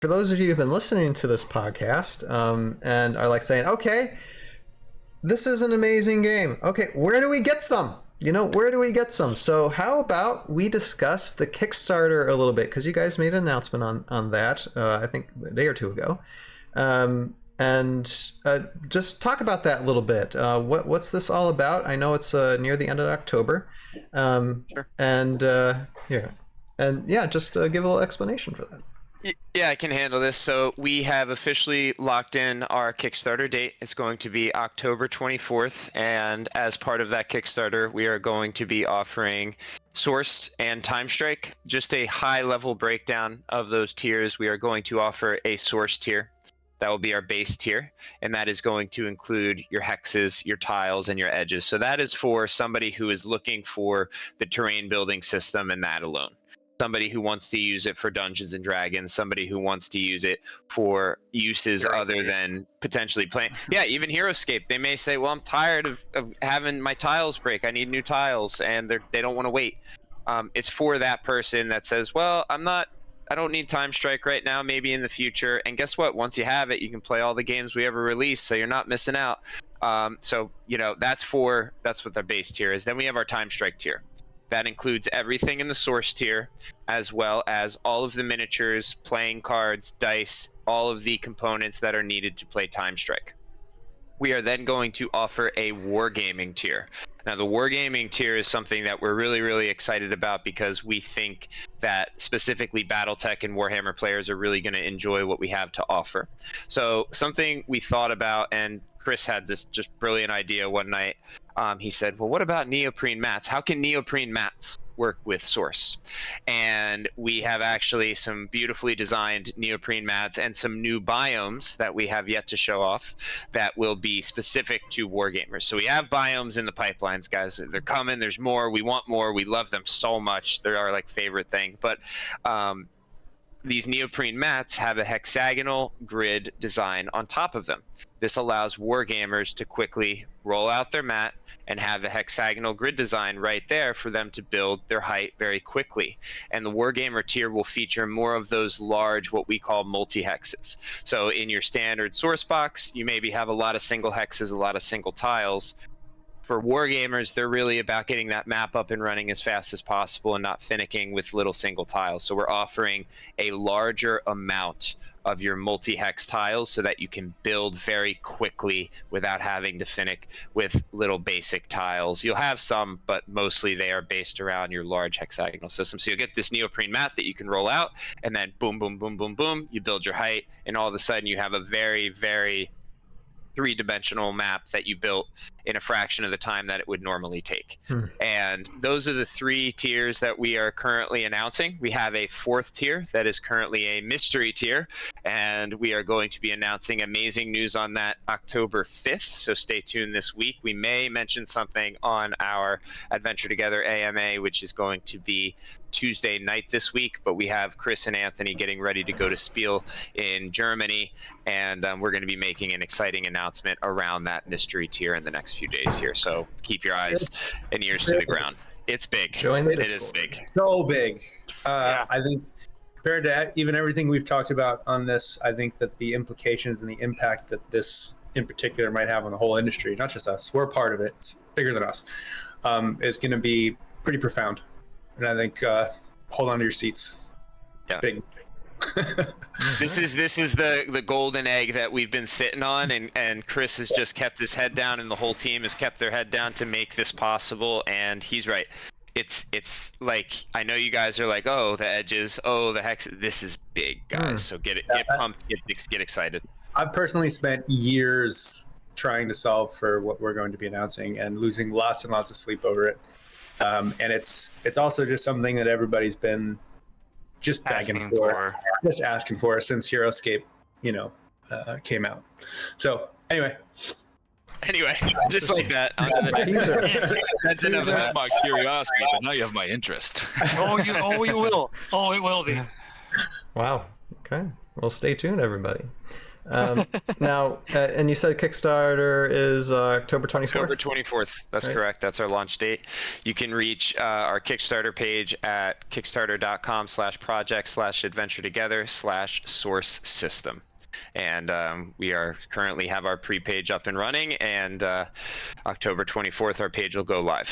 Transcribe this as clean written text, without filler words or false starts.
for those of you who've been listening to this podcast and are like saying, okay, this is an amazing game. Okay, where do we get some? Where do we get some? So how about we discuss the Kickstarter a little bit, because you guys made an announcement on that, I think a day or two ago. And just talk about that a little bit. What's this all about? I know it's near the end of October. Sure. And just give a little explanation for that. Yeah, I can handle this. So we have officially locked in our Kickstarter date. It's going to be October 24th. And as part of that Kickstarter, we are going to be offering Source and TimeStrike. Just a high-level breakdown of those tiers. We are going to offer a Source tier. That will be our base tier, and that is going to include your hexes, your tiles, and your edges. So that is for somebody who is looking for the terrain building system and that alone. Somebody who wants to use it for Dungeons and Dragons, somebody who wants to use it for uses other than potentially playing. Yeah, even HeroScape. They may say, well, I'm tired of having my tiles break. I need new tiles, and they don't want to wait. It's for that person that says, well, I don't need TimeStrike right now, maybe in the future. And guess what? Once you have it, you can play all the games we ever release, so you're not missing out. So that's what their base tier is. Then we have our TimeStrike tier. That includes everything in the Source tier, as well as all of the miniatures, playing cards, dice, all of the components that are needed to play TimeStrike. We are then going to offer a Wargaming tier. Now, the Wargaming tier is something that we're really, really excited about, because we think that specifically BattleTech and Warhammer players are really going to enjoy what we have to offer. So something we thought about, and Chris had this just brilliant idea one night. He said, well, what about neoprene mats? How can neoprene mats work with Source? And we have actually some beautifully designed neoprene mats and some new biomes that we have yet to show off that will be specific to Wargamers. So we have biomes in the pipelines, guys. They're coming. There's more. We want more. We love them so much. They're our favorite thing. But these neoprene mats have a hexagonal grid design on top of them. This allows Wargamers to quickly roll out their mat and have a hexagonal grid design right there for them to build their height very quickly. And the Wargamer tier will feature more of those large, what we call multi-hexes. So in your standard Source box, you maybe have a lot of single hexes, a lot of single tiles. For Wargamers, they're really about getting that map up and running as fast as possible and not finicking with little single tiles. So we're offering a larger amount of your multi-hex tiles so that you can build very quickly without having to finick with little basic tiles. You'll have some, but mostly they are based around your large hexagonal system. So you'll get this neoprene mat that you can roll out, and then boom, boom, boom, boom, boom, you build your height, and all of a sudden you have a very, very three-dimensional map that you built in a fraction of the time that it would normally take. And those are the three tiers that we are currently announcing. We have a fourth tier that is currently a mystery tier, and we are going to be announcing amazing news on that October 5th, so stay tuned this week. We may mention something on our Adventure Together AMA, which is going to be Tuesday night this week, but we have Chris and Anthony getting ready to go to Spiel in Germany, and we're going to be making an exciting announcement around that mystery tier in the next few days here, so keep your eyes and ears to the ground. It's big. It is big. So big. I think compared to even everything we've talked about on this, I think that the implications and the impact that this in particular might have on the whole industry, not just us, we're a part of it, it's bigger than us, is going to be pretty profound. And I think hold on to your seats. It's big. This is the golden egg that we've been sitting on, and Chris has just kept his head down, and the whole team has kept their head down to make this possible, and he's right. It's like, I know you guys are like, oh, the edges, oh, the hex. This is big, guys. So get pumped, get excited. I've personally spent years trying to solve for what we're going to be announcing and losing lots and lots of sleep over it. And it's also just something that everybody's been just begging for, just asking for since HeroScape, came out. So anyway, just like that. That's enough of my curiosity, but now you have my interest. You will. Oh, it will be. Wow. Okay. Well, stay tuned, everybody. Now, and you said Kickstarter is October 24th? October 24th. That's Right. correct. That's our launch date. You can reach our Kickstarter page at kickstarter.com/project/adventure-together/source system. And we are currently have our pre-page up and running, and October 24th, our page will go live.